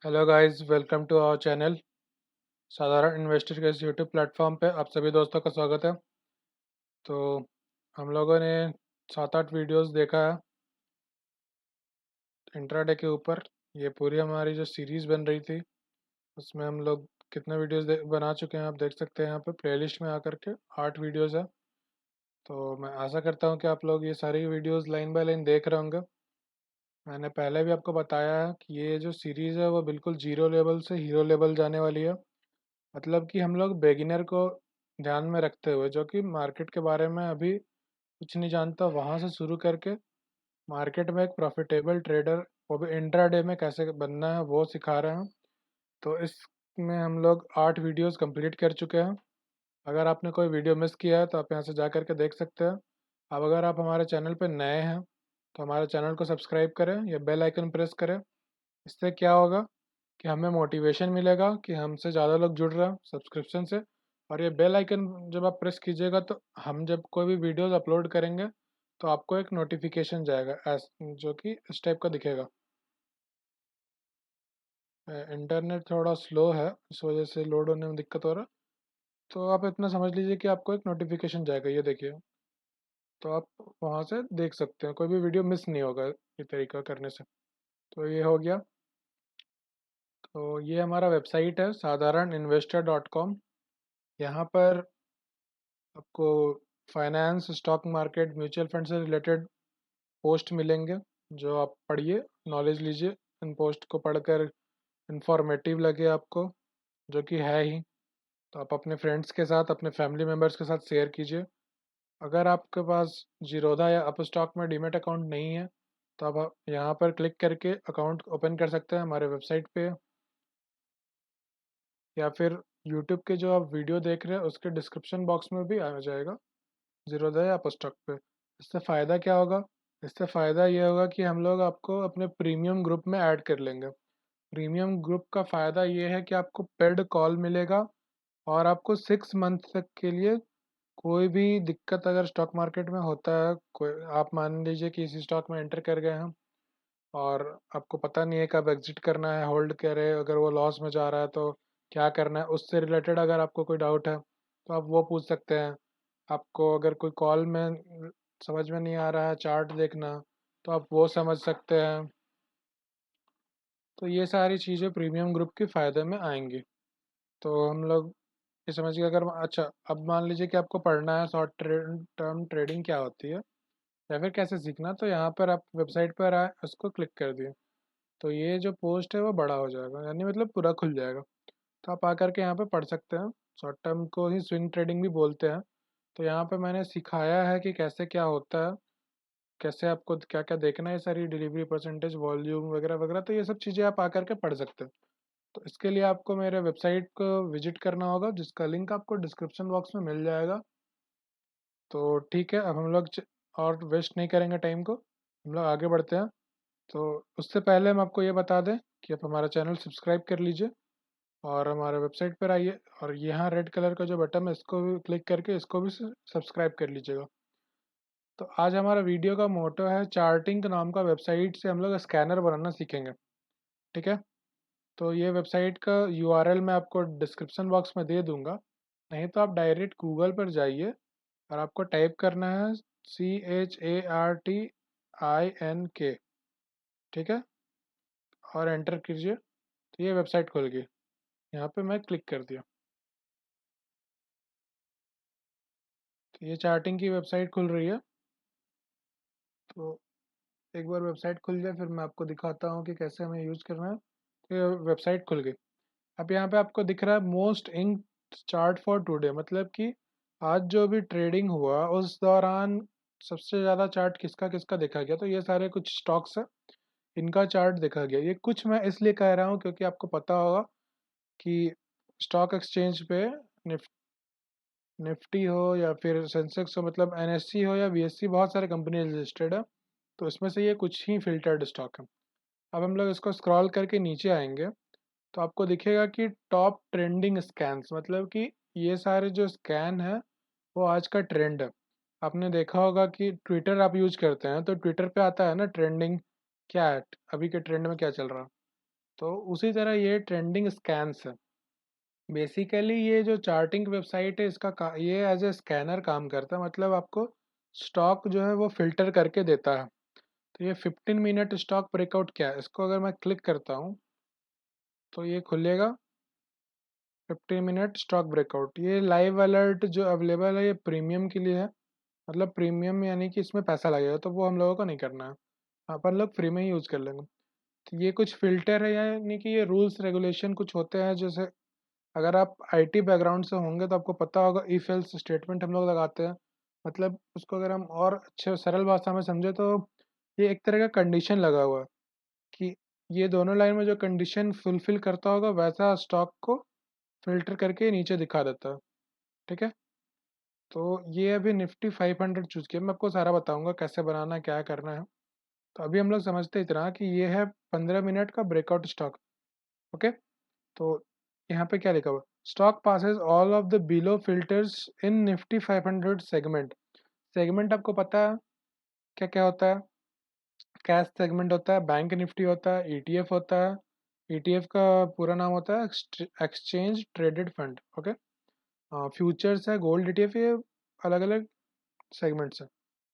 Hello guys, welcome to our channel. Sadharan investor के इस YouTube platform पे आप सभी दोस्तों का स्वागत है। तो हम लोगों ने 7-8 वीडियोस देखा है इंट्राडे के ऊपर। ये पूरी हमारी जो सीरीज़ बन रही थी उसमें हम लोग कितने वीडियोस बना चुके हैं आप देख सकते हैं यहाँ पे प्लेलिस्ट में आकर के 8 वीडियोस है। तो मैं आशा करता हूँ कि आप लोग ये सारी वीडियोस लाइन बाय लाइन देख रहे होंगे। मैंने पहले भी आपको बताया है कि ये जो सीरीज़ है वो बिल्कुल जीरो लेवल से हीरो लेवल जाने वाली है। मतलब कि हम लोग बिगिनर को ध्यान में रखते हुए, जो कि मार्केट के बारे में अभी कुछ नहीं जानता, वहाँ से शुरू करके मार्केट में एक प्रॉफिटेबल ट्रेडर, वो भी इंट्राडे में कैसे बनना है, वो सिखा रहे हैं। तो इसमें हम लोग 8 वीडियोस कंप्लीट कर चुके हैं। अगर आपने कोई वीडियो मिस किया है तो आप यहाँ से जा करके देख सकते हैं। अब अगर आप हमारे चैनल पर नए हैं तो हमारे चैनल को सब्सक्राइब करें या बेल आइकन प्रेस करें। इससे क्या होगा कि हमें मोटिवेशन मिलेगा कि हमसे ज़्यादा लोग जुड़ रहे हैं सब्सक्रिप्शन से। और ये बेल आइकन जब आप प्रेस कीजिएगा तो हम जब कोई भी वीडियोस अपलोड करेंगे तो आपको एक नोटिफिकेशन जाएगा जो कि इस टाइप का दिखेगा। इंटरनेट थोड़ा स्लो है, इस वजह से लोड होने में दिक्कत हो रहा है। तो आप इतना समझ लीजिए कि आपको एक नोटिफिकेशन जाएगा, ये देखिए। तो आप वहाँ से देख सकते हैं, कोई भी वीडियो मिस नहीं होगा ये तरीका करने से। तो ये हो गया। तो ये हमारा वेबसाइट है साधारण investor.com। यहाँ पर आपको finance, stock market, mutual fund से रिलेटेड पोस्ट मिलेंगे, जो आप पढ़िए, नॉलेज लीजिए। इन पोस्ट को पढ़कर इंफॉर्मेटिव लगे आपको, जो कि है ही, तो आप अपने फ्रेंड्स के साथ, अपने फैमिली मेम्बर्स के साथ शेयर कीजिए। अगर आपके पास जीरोधा या अपस्टॉक में डीमेट अकाउंट नहीं है तो आप यहाँ पर क्लिक करके अकाउंट ओपन कर सकते हैं हमारे वेबसाइट पे, या फिर यूट्यूब के जो आप वीडियो देख रहे हैं उसके डिस्क्रिप्शन बॉक्स में भी आ जाएगा ज़ीरोधा या अपस्टॉक पे। इससे फ़ायदा क्या होगा? इससे फ़ायदा ये होगा कि हम लोग आपको अपने प्रीमियम ग्रुप में ऐड कर लेंगे। प्रीमियम ग्रुप का फ़ायदा ये है कि आपको पेड कॉल मिलेगा, और आपको 6 मंथ तक के लिए कोई भी दिक्कत अगर स्टॉक मार्केट में होता है, कोई आप मान लीजिए कि इसी स्टॉक में एंटर कर गए हैं और आपको पता नहीं है कब एग्जिट करना है, होल्ड करे, अगर वो लॉस में जा रहा है तो क्या करना है, उससे रिलेटेड अगर आपको कोई डाउट है तो आप वो पूछ सकते हैं। आपको अगर कोई कॉल में समझ में नहीं आ रहा है चार्ट देखना, तो आप वो समझ सकते हैं। तो ये सारी चीज़ें प्रीमियम ग्रुप के फ़ायदे में आएंगी। तो हम लोग ये समझिए, अगर अच्छा, अब मान लीजिए कि आपको पढ़ना है शॉर्ट टर्म ट्रेडिंग क्या होती है या फिर कैसे सीखना, तो यहाँ पर आप वेबसाइट पर आए, उसको क्लिक कर दिए, तो ये जो पोस्ट है वो बड़ा हो जाएगा, यानी मतलब पूरा खुल जाएगा। तो आप आकर के यहाँ पे पढ़ सकते हैं। शॉर्ट टर्म को ही स्विंग ट्रेडिंग भी बोलते हैं। तो यहाँ पे मैंने सिखाया है कि कैसे क्या होता है, कैसे आपको क्या क्या देखना है, सारी डिलीवरी परसेंटेज, वॉल्यूम वगैरह वगैरह, तो ये सब चीज़ें आप आकर के पढ़ सकते हैं। तो इसके लिए आपको मेरे वेबसाइट को विजिट करना होगा, जिसका लिंक आपको डिस्क्रिप्शन बॉक्स में मिल जाएगा। तो ठीक है, अब हम लोग और वेस्ट नहीं करेंगे टाइम को, हम लोग आगे बढ़ते हैं। तो उससे पहले हम आपको ये बता दें कि आप हमारा चैनल सब्सक्राइब कर लीजिए और हमारे वेबसाइट पर आइए, और यहाँ रेड कलर का जो बटन है इसको भी क्लिक करके इसको भी सब्सक्राइब कर लीजिएगा। तो आज हमारा वीडियो का मोटो है, चार्टिंग नाम का वेबसाइट से हम लोग स्कैनर बनाना सीखेंगे। ठीक है, तो ये वेबसाइट का यूआरएल मैं आपको डिस्क्रिप्शन बॉक्स में दे दूंगा, नहीं तो आप डायरेक्ट गूगल पर जाइए और आपको टाइप करना है CHARTINK। ठीक है, और एंटर कीजिए, तो ये वेबसाइट खुल गई। यहाँ पे मैं क्लिक कर दिया, तो ये चार्टिंग की वेबसाइट खुल रही है। तो एक बार वेबसाइट खुल जाए फिर मैं आपको दिखाता हूँ कि कैसे हमें यूज़ करना है। तो ये वेबसाइट खुल गई। अब यहाँ पे आपको दिख रहा है most ink chart for today, मतलब कि आज जो भी ट्रेडिंग हुआ उस दौरान सबसे ज़्यादा चार्ट किसका किसका देखा गया। तो ये सारे कुछ स्टॉक्स है, इनका चार्ट देखा गया। ये कुछ मैं इसलिए कह रहा हूँ क्योंकि आपको पता होगा कि स्टॉक एक्सचेंज पे निफ्टी हो या फिर सेंसेक्स हो, मतलब एनएससी हो या बीएससी, बहुत सारे कंपनी रजिस्टर्ड है। तो इसमें से ये कुछ ही फिल्टर्ड स्टॉक है। अब हम लोग इसको स्क्रॉल करके नीचे आएंगे तो आपको दिखेगा कि टॉप ट्रेंडिंग स्कैन्स, मतलब कि ये सारे जो स्कैन है वो आज का ट्रेंड है। आपने देखा होगा कि ट्विटर आप यूज करते हैं तो ट्विटर पे आता है ना ट्रेंडिंग, क्या है अभी के ट्रेंड में क्या चल रहा है। तो उसी तरह ये ट्रेंडिंग स्कैन्स है। बेसिकली ये जो चार्टिंग वेबसाइट है ये एज ए स्कैनर काम करता है, मतलब आपको स्टॉक जो है वो फिल्टर करके देता है। तो ये 15 मिनट स्टॉक ब्रेकआउट क्या है, इसको अगर मैं क्लिक करता हूँ तो ये खुलेगा। 15 मिनट स्टॉक ब्रेकआउट, ये लाइव अलर्ट जो अवेलेबल है ये प्रीमियम के लिए है। मतलब प्रीमियम यानी कि इसमें पैसा लगेगा, तो वो हम लोगों को नहीं करना है, अपन लोग फ्री में ही यूज़ कर लेंगे। तो ये कुछ फिल्टर है, यानी कि ये रूल्स रेगुलेशन कुछ होते हैं। जैसे अगर आप आईटी बैकग्राउंड से होंगे तो आपको पता होगा इफ एल्स स्टेटमेंट हम लोग लगाते हैं। मतलब उसको अगर हम और अच्छे सरल भाषा में समझे तो ये एक तरह का कंडीशन लगा हुआ है कि ये दोनों लाइन में जो कंडीशन फुलफिल करता होगा वैसा स्टॉक को फिल्टर करके नीचे दिखा देता है। ठीक है, तो ये अभी निफ्टी 500 चूज किया, मैं आपको सारा बताऊंगा कैसे बनाना है, क्या करना है। तो अभी हम लोग समझते इतना कि ये है 15 मिनट का ब्रेकआउट स्टॉक। ओके, तो यहाँ पे क्या लिखा हुआ, stock passes all of the below filters in Nifty 500 segment. Segment आपको पता है क्या क्या होता है? कैश सेगमेंट होता है, बैंक निफ्टी होता है, ईटीएफ होता है। ईटीएफ का पूरा नाम होता है exchange traded fund. Okay, futures है, गोल्ड ईटीएफ, ये अलग अलग सेगमेंट्स है।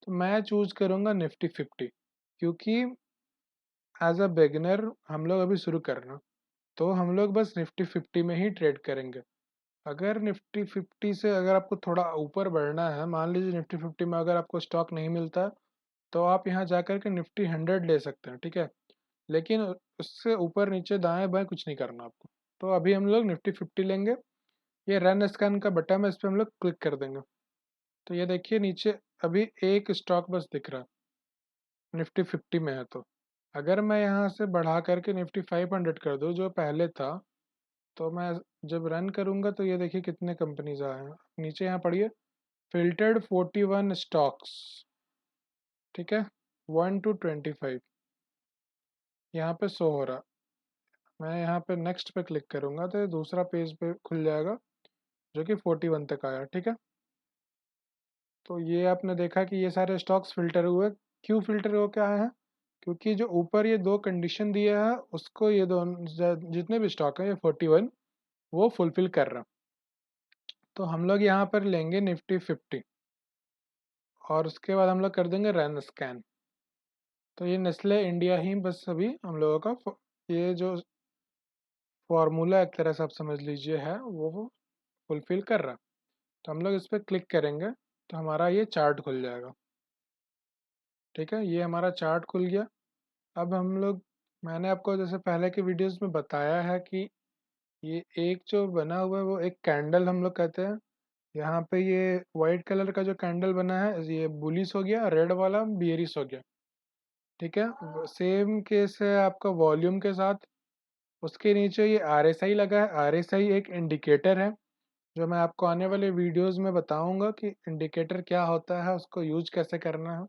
तो मैं चूज करूँगा निफ्टी 50, क्योंकि एज अ बिगिनर हम लोग अभी शुरू करना, तो हम लोग बस निफ्टी 50 में ही ट्रेड करेंगे। अगर निफ्टी 50 से अगर आपको थोड़ा ऊपर बढ़ना है, मान लीजिए निफ्टी 50 में अगर आपको स्टॉक नहीं मिलता, तो आप यहाँ जा कर के निफ्टी 100 ले सकते हैं। ठीक है, लेकिन उससे ऊपर नीचे दाएं बाएं कुछ नहीं करना आपको। तो अभी हम लोग निफ्टी 50 लेंगे। ये रन स्कैन का बटन है, इस पर हम लोग क्लिक कर देंगे। तो ये देखिए नीचे अभी एक स्टॉक बस दिख रहा है निफ्टी 50 में है। तो अगर मैं यहाँ से बढ़ा करके निफ्टी 500 कर दूँ जो पहले था, तो मैं जब रन करूँगा तो ये देखिए कितने कंपनीज आए हैं नीचे। यहाँ पढ़िए, फिल्टर्ड 41 स्टॉक्स। ठीक है, 1 to 25 यहाँ पे शो हो रहा। मैं यहाँ पे नेक्स्ट पे क्लिक करूँगा तो ये दूसरा पेज पे खुल जाएगा जो कि 41 तक आया। ठीक है, तो ये आपने देखा कि ये सारे स्टॉक्स फिल्टर हुए। क्यों फिल्टर हो क्या है? क्योंकि जो ऊपर ये दो कंडीशन दिया है उसको ये दोनों जितने भी स्टॉक है ये 41 वो फुलफिल कर रहा। तो हम लोग यहाँ पर लेंगे निफ्टी 50 और उसके बाद हम लोग कर देंगे रन स्कैन। तो ये नेस्ले इंडिया ही बस अभी हम लोगों का ये जो फॉर्मूला एक तरह से आप समझ लीजिए है वो फुलफिल कर रहा। तो हम लोग इस पर क्लिक करेंगे तो हमारा ये चार्ट खुल जाएगा। ठीक है, ये हमारा चार्ट खुल गया। अब हम लोग, मैंने आपको जैसे पहले के वीडियोस में बताया है कि ये एक जो बना हुआ है वो एक कैंडल हम लोग कहते हैं। यहाँ पे ये वाइट कलर का जो कैंडल बना है ये बुलिश हो गया, रेड वाला बियरिश हो गया। ठीक है, सेम केस है आपका वॉल्यूम के साथ। उसके नीचे ये आरएसआई लगा है। आरएसआई एक इंडिकेटर है जो मैं आपको आने वाले वीडियोस में बताऊंगा कि इंडिकेटर क्या होता है, उसको यूज कैसे करना है।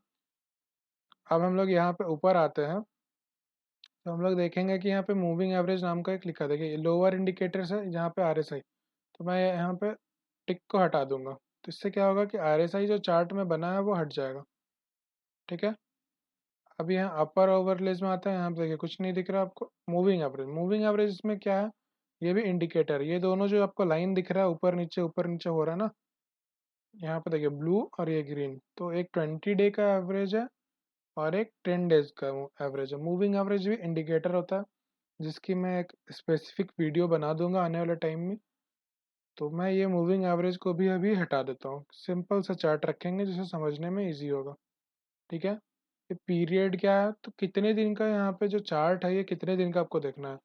अब हम लोग यहाँ पे ऊपर आते हैं तो हम लोग देखेंगे कि यहाँ पे मूविंग एवरेज नाम का एक लिखा, देखिए लोअर इंडिकेटर्स है जहाँ पे आरएसआई। तो मैं यहाँ पे टिक को हटा दूंगा, तो इससे क्या होगा कि आरएसआई जो चार्ट में बना है वो हट जाएगा। ठीक है, अब यहाँ अपर ओवरलेज में आता है, यहाँ पे देखिए कुछ नहीं दिख रहा आपको। मूविंग एवरेज, मूविंग एवरेज इसमें क्या है, ये भी इंडिकेटर। ये दोनों जो आपको लाइन दिख रहा है ऊपर नीचे हो रहा है ना, यहाँ पे देखिए ब्लू और ये ग्रीन, तो एक 20 डे का एवरेज है और एक 10 डेज का एवरेज है। मूविंग एवरेज भी इंडिकेटर होता है जिसकी मैं एक स्पेसिफिक वीडियो बना दूंगा आने वाले टाइम में। तो मैं ये मूविंग एवरेज को भी अभी हटा देता हूँ, सिंपल सा चार्ट रखेंगे जिसे समझने में इजी होगा। ठीक है, ये पीरियड क्या है, तो कितने दिन का यहाँ पे जो चार्ट है ये कितने दिन का आपको देखना है,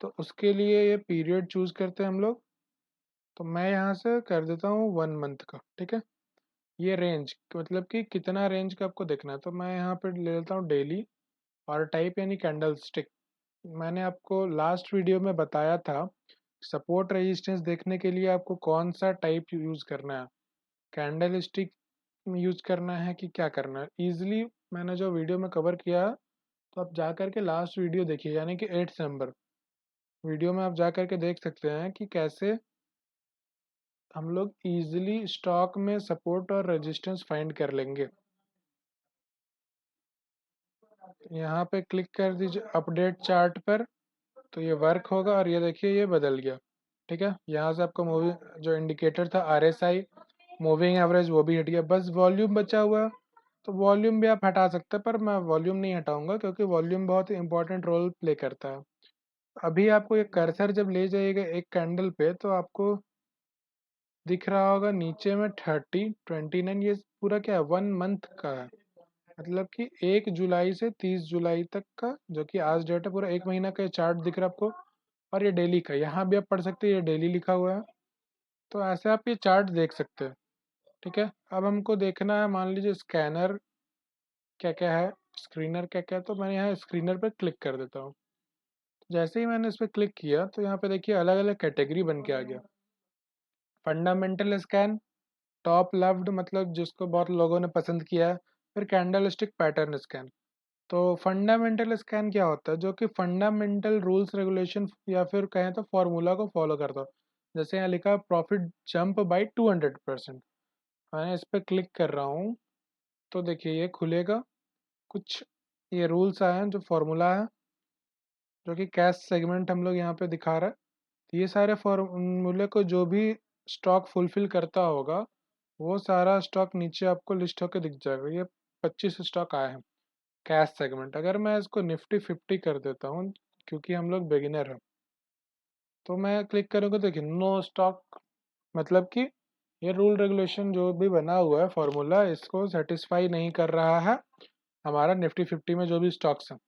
तो उसके लिए ये पीरियड चूज करते हैं हम लोग। तो मैं यहाँ से कर देता हूँ 1 मंथ का। ठीक है, ये रेंज मतलब कि कितना रेंज का आपको देखना है, तो मैं यहाँ पे ले लेता हूँ डेली। और टाइप यानी कैंडल स्टिक। मैंने आपको लास्ट वीडियो में बताया था सपोर्ट रेजिस्टेंस देखने के लिए आपको कौन सा टाइप यूज़ करना है, कैंडल स्टिक यूज़ करना है कि क्या करना है ईजिली। मैंने जो वीडियो में कवर किया है, तो आप जा कर के लास्ट वीडियो देखिए यानी कि 8 नंबर वीडियो में आप जा कर के देख सकते हैं कि कैसे हम लोग इजीली स्टॉक में सपोर्ट और रेजिस्टेंस फाइंड कर लेंगे। यहाँ पे क्लिक कर दीजिए अपडेट चार्ट पर। तो ये वर्क होगा और ये देखिए ये बदल गया। ठीक है, यहाँ से आपको मूवी जो इंडिकेटर था RSI मूविंग एवरेज वो भी हट गया, बस वॉल्यूम बचा हुआ है। तो वॉल्यूम भी आप हटा सकते हैं, पर मैं वॉल्यूम नहीं हटाऊंगा क्योंकि वॉल्यूम बहुत इंपॉर्टेंट रोल प्ले करता है। अभी आपको ये कर्सर जब ले जाइएगा एक कैंडल पे तो आपको दिख रहा होगा नीचे में 30, 29, ये पूरा क्या है 1 मंथ का है। मतलब कि 1 जुलाई से 30 जुलाई तक का जो कि आज डेट है, पूरा 1 महीना का चार्ट दिख रहा है आपको। और ये डेली का, यहाँ भी आप पढ़ सकते हैं, ये डेली लिखा हुआ है। तो ऐसे आप ये चार्ट देख सकते हैं। ठीक है, अब हमको देखना है, मान लीजिए स्कैनर क्या क्या है, स्क्रीनर क्या क्या है। तो मैं यहाँ स्क्रीनर पर क्लिक कर देता हूँ। जैसे ही मैंने इस पर क्लिक किया तो यहाँ पे देखिए अलग अलग कैटेगरी बन के आ गया। फंडामेंटल स्कैन, टॉप लव्ड मतलब जिसको बहुत लोगों ने पसंद किया है। फिर कैंडल स्टिक पैटर्न स्कैन। तो फंडामेंटल स्कैन क्या होता है, जो कि फंडामेंटल रूल्स रेगुलेशन या फिर कहें तो फॉर्मूला को फॉलो करता है। जैसे यहाँ लिखा प्रॉफिट जंप बाई 200%। मैं इस पर क्लिक कर रहा हूँ तो देखिए ये खुलेगा। कुछ ये रूल्स आए हैं, जो फॉर्मूला है, जो कि कैश सेगमेंट हम लोग यहाँ पे दिखा रहा है। तो ये सारे फॉर्मूले को जो भी स्टॉक फुलफिल करता होगा वो सारा स्टॉक नीचे आपको लिस्ट होकर दिख जाएगा। ये 25 स्टॉक आए हैं कैश सेगमेंट। अगर मैं इसको निफ्टी 50 कर देता हूँ, क्योंकि हम लोग बिगिनर हैं, तो मैं क्लिक करूँगा, देखिए नो स्टॉक, मतलब कि ये रूल रेगुलेशन जो भी बना हुआ है फॉर्मूला इसको सेटिस्फाई नहीं कर रहा है हमारा निफ्टी 50 में जो भी स्टॉक्स हैं।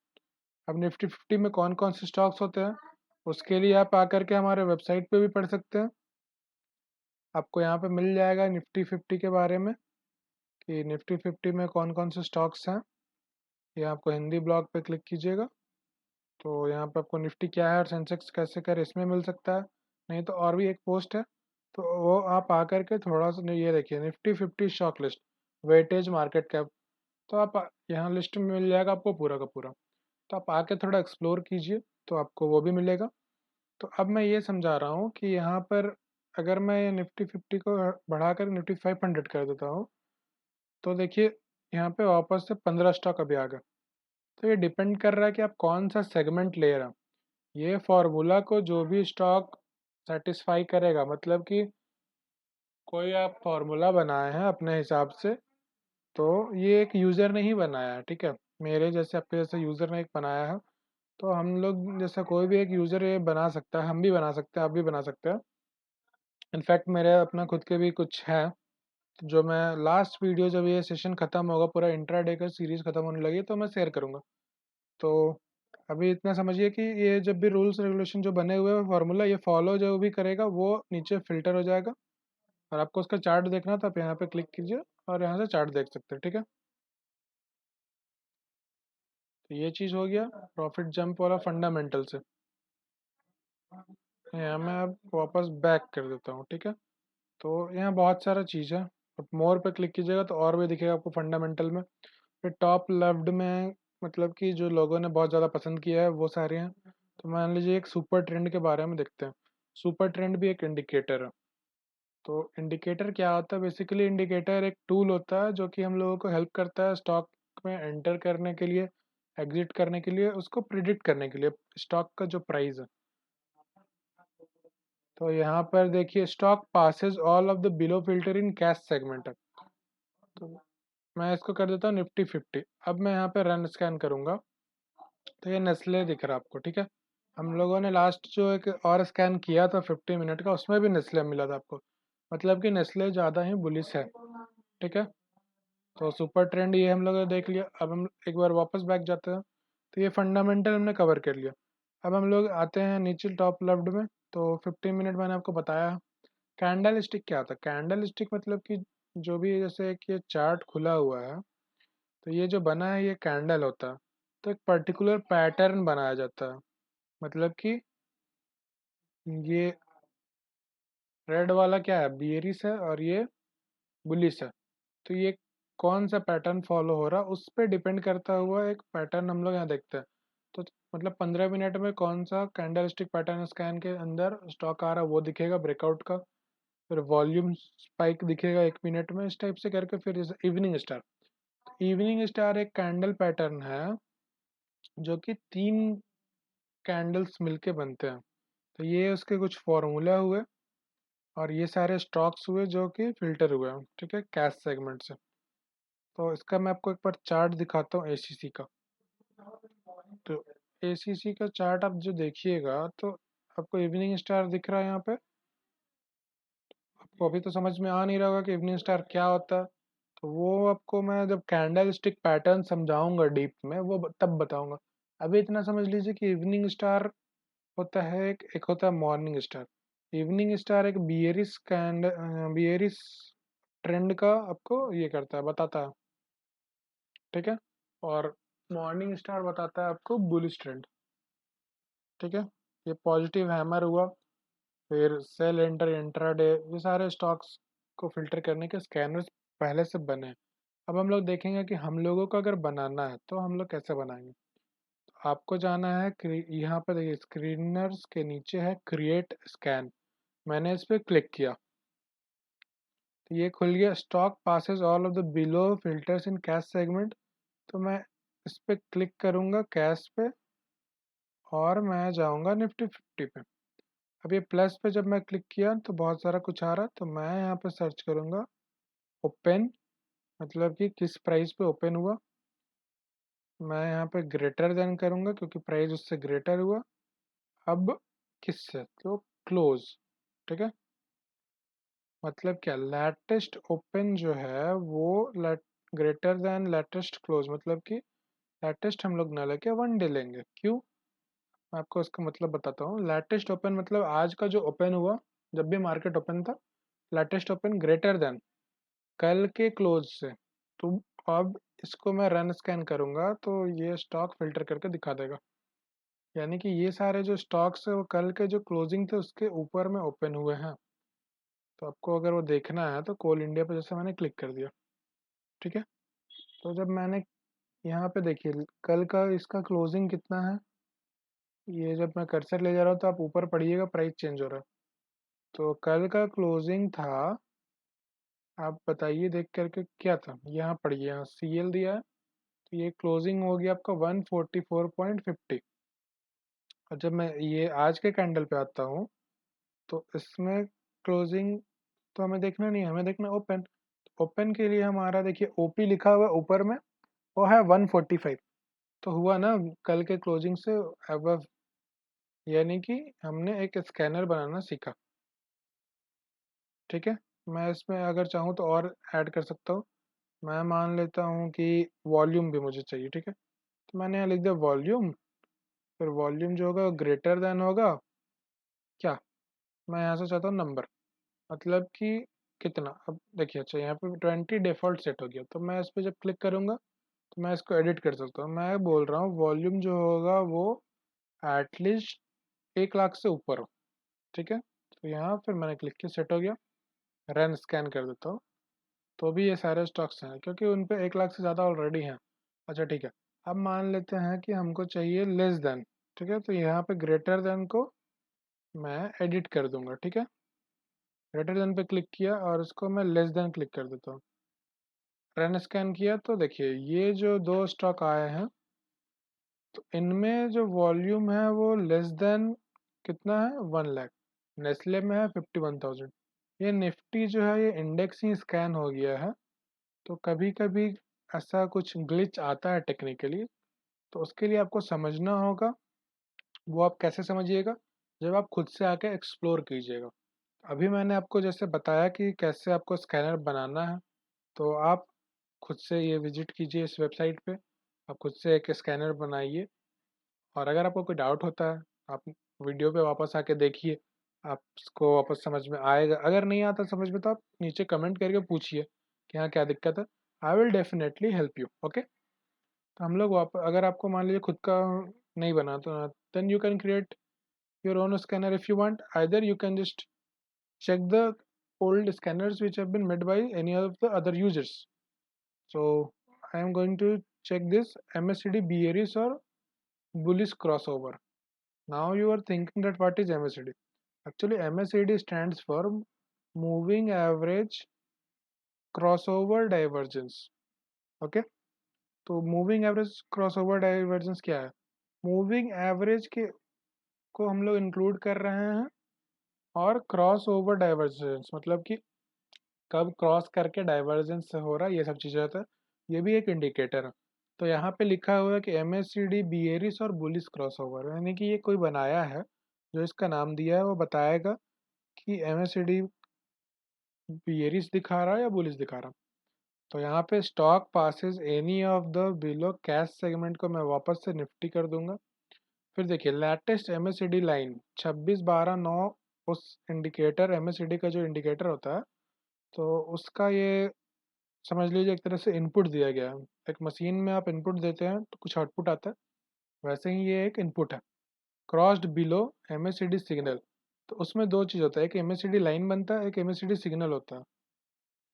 अब निफ्टी 50 में कौन कौन से स्टॉक्स होते हैं उसके लिए आप आकर के हमारे वेबसाइट पे भी पढ़ सकते हैं। आपको यहाँ पे मिल जाएगा निफ्टी 50 के बारे में कि निफ्टी 50 में कौन कौन से स्टॉक्स हैं। ये आपको हिंदी ब्लॉग पे क्लिक कीजिएगा तो यहाँ पे आपको निफ्टी क्या है और सेंसेक्स कैसे कर इसमें मिल सकता है। नहीं तो और भी एक पोस्ट है, तो वो आप आकर के थोड़ा सा ये देखिए Nifty 50 stock list, weightage, market cap. तो आप यहाँ लिस्ट में मिल जाएगा आपको पूरा का पूरा। तो आप आके थोड़ा एक्सप्लोर कीजिए तो आपको वो भी मिलेगा। तो अब मैं ये समझा रहा हूँ कि यहाँ पर अगर मैं निफ्टी 50 को बढ़ाकर निफ्टी 500 कर देता हूँ तो देखिए यहाँ पे वापस से 15 स्टॉक अभी आ गए। तो ये डिपेंड कर रहा है कि आप कौन सा सेगमेंट ले रहे हैं। ये फार्मूला को जो भी स्टॉक सेटिस्फाई करेगा, मतलब कि कोई आप फार्मूला बनाए हैं अपने हिसाब से, तो ये एक यूज़र ने ही बनाया है। ठीक है, मेरे जैसे आपके जैसे यूज़र ने एक बनाया है। तो हम लोग जैसा कोई भी एक यूज़र ये बना सकता है, हम भी बना सकते हैं, आप भी बना सकते हैं। इनफैक्ट मेरे अपना खुद के भी कुछ है जो मैं लास्ट वीडियो जब ये सेशन ख़त्म होगा, पूरा इंट्राडे का सीरीज़ ख़त्म होने लगी तो मैं शेयर करूँगा। तो अभी इतना समझिए कि ये जब भी रूल्स रेगुलेशन जो बने हुए हैं फार्मूला, ये फॉलो जो भी करेगा वो नीचे फ़िल्टर हो जाएगा। और आपको उसका चार्ट देखना तो आप यहाँ पे क्लिक कीजिए और यहाँ से चार्ट देख सकते हैं। ठीक है, तो ये चीज़ हो गया प्रॉफिट जंप वाला फंडामेंटल से। यहाँ मैं अब वापस बैक कर देता हूँ। ठीक है, तो यहाँ बहुत सारा चीज़ है। आप मोर पे क्लिक कीजिएगा तो और भी दिखेगा आपको फंडामेंटल में। फिर टॉप लेफ्ट में मतलब कि जो लोगों ने बहुत ज़्यादा पसंद किया है वो सारे हैं। तो मान लीजिए एक सुपर ट्रेंड के बारे में देखते हैं। सुपर ट्रेंड भी एक इंडिकेटर है। तो इंडिकेटर क्या होता है, बेसिकली इंडिकेटर एक टूल होता है जो कि हम लोगों को हेल्प करता है स्टॉक में एंटर करने के लिए, एग्जिट करने के लिए, उसको प्रिडिक्ट करने के लिए स्टॉक का जो प्राइस है। तो यहाँ पर देखिए stock passes all of the below filter in cash segment है। तो मैं इसको कर देता हूँ निफ्टी 50। अब मैं यहाँ पे रन स्कैन करूँगा तो ये नेस्ले दिख रहा है आपको। ठीक है, हम लोगों ने लास्ट जो एक और स्कैन किया था 50 मिनट का, उसमें भी नेस्ले मिला था आपको। मतलब कि नेस्ले ज़्यादा ही बुलिश है। ठीक है, तो सुपर ट्रेंड ये हम लोगों ने देख लिया। अब हम एक बार वापस बैक जाते हैं। तो ये फंडामेंटल हमने कवर कर लिया। अब हम लोग आते हैं नीचे टॉप लेफ्ट में। तो 15 मिनट मैंने आपको बताया। कैंडल स्टिक क्या होता है, कैंडल स्टिक मतलब कि जो भी जैसे कि ये चार्ट खुला हुआ है तो ये जो बना है ये कैंडल होता है। तो एक पर्टिकुलर पैटर्न बनाया जाता है। मतलब कि ये रेड वाला क्या है, बियरिश है, और ये बुलिश है। तो ये कौन सा पैटर्न फॉलो हो रहा है उस पर डिपेंड करता हुआ एक पैटर्न हम लोग यहाँ देखते हैं। तो मतलब 15 मिनट में कौन सा कैंडल स्टिक पैटर्न स्कैन के अंदर स्टॉक आ रहा है वो दिखेगा ब्रेकआउट का। फिर वॉल्यूम स्पाइक दिखेगा 1 मिनट में, इस टाइप से करके। फिर इवनिंग स्टार, इवनिंग स्टार एक कैंडल पैटर्न है जो कि 3 कैंडल्स मिलके बनते हैं। तो ये उसके कुछ फॉर्मूला हुए और ये सारे स्टॉक्स हुए जो कि फिल्टर हुए हैं, ठीक है, कैश सेगमेंट से। तो इसका मैं आपको एक बार चार्ट दिखाता हूँ एसीसी का। तो एसीसी का चार्ट आप जो देखिएगा तो आपको इवनिंग स्टार दिख रहा है यहाँ पे। आपको अभी तो समझ में आ नहीं रहा होगा कि इवनिंग स्टार क्या होता है। तो वो आपको मैं जब कैंडल स्टिक पैटर्न समझाऊंगा डीप में वो तब बताऊंगा। अभी इतना समझ लीजिए कि इवनिंग स्टार होता है एक होता है मॉर्निंग स्टार। इवनिंग स्टार एक बियरिश ट्रेंड का आपको ये करता है, बताता है, ठीक है। और मॉर्निंग स्टार बताता है आपको बुलिश ट्रेंड, ठीक है। ये पॉजिटिव हैमर हुआ। फिर सेल एंटर इंट्राडे, ये सारे स्टॉक्स को फिल्टर करने के स्कैनर्स पहले से बने हैं। अब हम लोग देखेंगे कि हम लोगों को अगर बनाना है तो हम लोग कैसे बनाएंगे। तो आपको जाना है यहाँ पर देखिए स्क्रीनर्स के नीचे है क्रिएट स्कैन। मैंने इस पर क्लिक किया तो ये खुल गया, stock passes all of the below filters in cash segment. तो मैं इस पर क्लिक करूँगा कैश पे और मैं जाऊँगा निफ्टी 50 पे। अब ये प्लस पे जब मैं क्लिक किया तो बहुत सारा कुछ आ रहा, तो मैं यहाँ पे सर्च करूँगा ओपन, मतलब कि किस प्राइस पे ओपन हुआ। मैं यहाँ पे ग्रेटर देन करूँगा क्योंकि प्राइस उससे ग्रेटर हुआ। अब किससे, तो क्लोज, ठीक है। मतलब क्या, लेटेस्ट ओपन जो है वो ग्रेटर देन लेटेस्ट क्लोज, मतलब कि लेटेस्ट हम लोग ना लेके 1 डे लेंगे। क्यों, मैं आपको उसका मतलब बताता हूँ। लेटेस्ट ओपन मतलब आज का जो ओपन हुआ, जब भी मार्केट ओपन था, लेटेस्ट ओपन ग्रेटर देन कल के क्लोज से। तो अब इसको मैं रन स्कैन करूंगा तो ये स्टॉक फिल्टर करके दिखा देगा। यानी कि ये सारे जो स्टॉक्स है वो कल के जो क्लोजिंग थे उसके ऊपर में ओपन हुए हैं। तो आपको अगर वो देखना है तो कोल इंडिया पे जैसे मैंने क्लिक कर दिया, ठीक है। तो जब मैंने यहाँ पे देखिए कल का इसका क्लोजिंग कितना है, ये जब मैं कर्सर ले जा रहा हूँ तो आप ऊपर पढ़िएगा प्राइस चेंज हो रहा है। तो कल का क्लोजिंग था, आप बताइए देख करके क्या था, यहाँ पढ़िए, यहाँ सीएल दिया है। तो ये क्लोजिंग हो गया आपका 144.50। और जब मैं ये आज के कैंडल पे आता हूँ तो इसमें क्लोजिंग तो हमें देखना नहीं है, हमें देखना ओपन। ओपन के लिए हमारा देखिए ओपी लिखा हुआ है ऊपर में, वो है 145। तो हुआ ना कल के क्लोजिंग से अबव, यानी कि हमने एक स्कैनर बनाना सीखा, ठीक है। मैं इसमें अगर चाहूँ तो और ऐड कर सकता हूँ। मैं मान लेता हूँ कि वॉल्यूम भी मुझे चाहिए, ठीक है। तो मैंने यहाँ लिख दिया वॉल्यूम। फिर वॉल्यूम जो होगा ग्रेटर देन होगा क्या, मैं यहाँ से चाहता हूँ नंबर, मतलब कि कितना। अब देखिए अच्छा यहाँ पे 20 डिफ़ॉल्ट सेट हो गया। तो मैं इस पर जब क्लिक करूँगा तो मैं इसको एडिट कर सकता हूँ। मैं बोल रहा हूँ वॉल्यूम जो होगा वो एटलीस्ट 1 लाख से ऊपर हो, ठीक है। तो यहाँ फिर मैंने क्लिक किया, सेट हो गया। रन स्कैन कर देता हूँ तो भी ये सारे स्टॉक्स हैं क्योंकि उन पे 1 लाख से ज़्यादा ऑलरेडी हैं। अच्छा ठीक है, अब मान लेते हैं कि हमको चाहिए लेस देन, ठीक है। तो यहाँ पे ग्रेटर देन को मैं एडिट कर दूंगा, ठीक है। ग्रेटर देन पे क्लिक किया और इसको मैं लेस देन क्लिक कर देता हूँ। रन स्कैन किया तो देखिए ये जो दो स्टॉक आए हैं तो इनमें जो वॉल्यूम है वो लेस देन कितना है, 1 लाख। नेस्ले में है 51,000। ये निफ्टी जो है ये इंडेक्स ही स्कैन हो गया है। तो कभी कभी ऐसा कुछ ग्लिच आता है टेक्निकली, तो उसके लिए आपको समझना होगा। वो आप कैसे समझिएगा, जब आप खुद से आके एक्सप्लोर कीजिएगा। अभी मैंने आपको जैसे बताया कि कैसे आपको स्कैनर बनाना है, तो आप खुद से ये विजिट कीजिए इस वेबसाइट पे। आप खुद से एक स्कैनर बनाइए और अगर आपको कोई डाउट होता है आप वीडियो पे वापस आके देखिए, आपको वापस समझ में आएगा। अगर नहीं आता समझ में तो आप नीचे कमेंट करके पूछिए कि हाँ क्या दिक्कत है। I will definitely help you, okay. तो हम लोग वापस, अगर आपको मान लीजिए खुद का नहीं बना तो then you can create your own scanner if you want. Either you can just check the old scanners which have been made by any of the other users. So I am going to check this MACD bearish or bullish crossover. Now you are thinking that what is MACD? Actually MACD stands for moving average crossover divergence, okay। तो moving average crossover divergence क्या है, moving average के को हम लोग include कर रहे हैं, और क्रॉस ओवर डाइवर्जेंस मतलब कि कब क्रॉस करके डाइवर्जेंस हो रहा है, ये सब चीज़ें होता है, ये भी एक इंडिकेटर है। तो यहाँ पे लिखा हुआ है कि MACD बियरिस और बुलिस क्रॉस ओवर, यानी कि ये कोई बनाया है जो इसका नाम दिया है, वो बताएगा कि MACD बियरिस दिखा रहा है या बुलिस दिखा रहा है। तो यहाँ पे stock passes any of the below cash segment को मैं वापस से निफ्टी कर दूंगा। फिर देखिए लेटेस्ट MACD लाइन 26/12/9, उस इंडिकेटर MACD का जो इंडिकेटर होता है, तो उसका ये समझ लीजिए एक तरह से इनपुट दिया गया है। एक मशीन में आप इनपुट देते हैं तो कुछ आउटपुट आता है, वैसे ही ये एक इनपुट है। क्रॉस्ड बिलो MACD सिग्नल, तो उसमें दो चीज़ होता है, एक MACD लाइन बनता है, एक MACD सिग्नल होता है।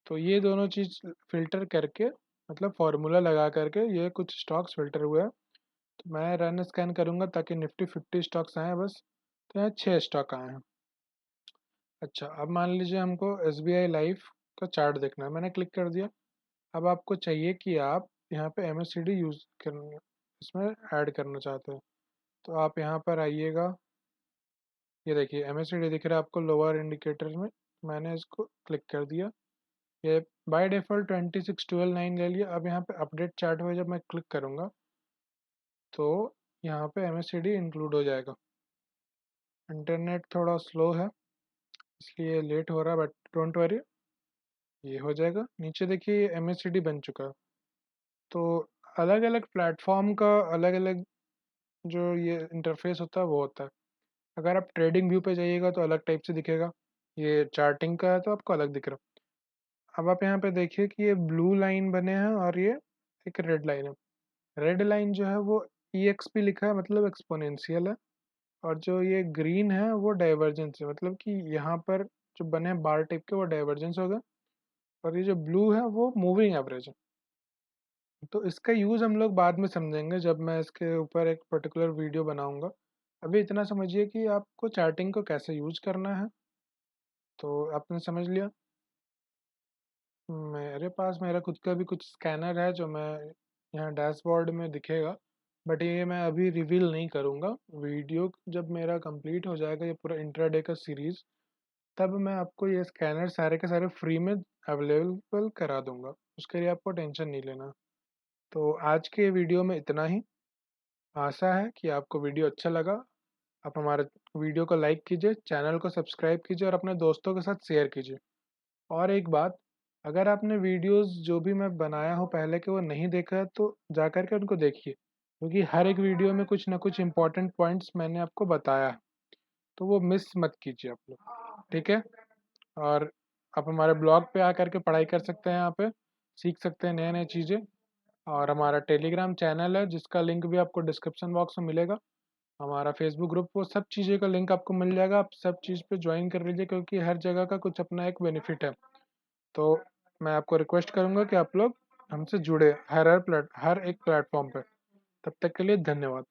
तो ये दोनों चीज़ फिल्टर करके, मतलब फार्मूला लगा करके ये कुछ स्टॉक्स फिल्टर हुए हैं। तो मैं रन स्कैन करूँगा ताकि निफ्टी 50 स्टॉक्स आए हैं बस। तो यहाँ 6 स्टॉक आए हैं। अच्छा, अब मान लीजिए हमको SBI लाइफ का चार्ट देखना है, मैंने क्लिक कर दिया। अब आपको चाहिए कि आप यहाँ पे MACD यूज़ करना, इसमें ऐड करना चाहते हैं, तो आप यहाँ पर आइएगा। ये देखिए MACD दिख रहा है आपको लोअर इंडिकेटर में, मैंने इसको क्लिक कर दिया। ये बाय डिफ़ॉल्ट 26/12/9 ले लिया। अब यहाँ पे अपडेट चार्ट में जब मैं क्लिक करूँगा तो यहाँ पे MACD इंक्लूड हो जाएगा। इंटरनेट थोड़ा स्लो है इसलिए लेट हो रहा है, बट डोंट वरी, ये हो जाएगा। नीचे देखिए MACD बन चुका है। तो अलग अलग प्लेटफॉर्म का अलग अलग जो ये इंटरफेस होता है वो होता है। अगर आप ट्रेडिंग व्यू पे जाइएगा तो अलग टाइप से दिखेगा, ये चार्टिंग का है तो आपको अलग दिख रहा है। अब आप यहाँ पे देखिए कि ये ब्लू लाइन बने हैं और ये एक रेड लाइन है। रेड लाइन जो है वो EXP लिखा है, मतलब एक्सपोनेंशियल है। और जो ये ग्रीन है वो डाइवर्जेंस है, मतलब कि यहाँ पर जो बने हैं बार टाइप के वो डाइवर्जेंस हो गए। और ये जो ब्लू है वो मूविंग एवरेज है। तो इसका यूज़ हम लोग बाद में समझेंगे जब मैं इसके ऊपर एक पर्टिकुलर वीडियो बनाऊंगा। अभी इतना समझिए कि आपको चार्टिंग को कैसे यूज करना है। तो आपने समझ लिया। मेरे पास मेरा खुद का भी कुछ स्कैनर है जो मैं यहाँ डैशबोर्ड में दिखेगा, बट ये मैं अभी रिवील नहीं करूँगा। वीडियो जब मेरा कंप्लीट हो जाएगा ये पूरा इंट्राडे का सीरीज़, तब मैं आपको ये स्कैनर सारे के सारे फ्री में अवेलेबल करा दूंगा, उसके लिए आपको टेंशन नहीं लेना। तो आज के वीडियो में इतना ही। आशा है कि आपको वीडियो अच्छा लगा। आप हमारे वीडियो को लाइक कीजिए, चैनल को सब्सक्राइब कीजिए और अपने दोस्तों के साथ शेयर कीजिए। और एक बात, अगर आपने वीडियोस जो भी मैं बनाया हूँ पहले के वो नहीं देखा है तो जा कर के उनको देखिए, क्योंकि हर एक वीडियो में कुछ ना कुछ इंपॉर्टेंट पॉइंट्स मैंने आपको बताया है, तो वो मिस मत कीजिए आप लोग, ठीक है। और आप हमारे ब्लॉग पे आकर के पढ़ाई कर सकते हैं, यहाँ पे सीख सकते हैं नए नए चीज़ें। और हमारा टेलीग्राम चैनल है जिसका लिंक भी आपको डिस्क्रिप्शन बॉक्स में मिलेगा। हमारा फेसबुक ग्रुप, वो सब चीज़ें का लिंक आपको मिल जाएगा, आप सब चीज़ पे ज्वाइन कर लीजिए, क्योंकि हर जगह का कुछ अपना एक बेनिफिट है। तो मैं आपको रिक्वेस्ट करूँगा कि आप लोग हमसे जुड़े हर एक प्लेटफॉर्म पे। तब तक के लिए धन्यवाद।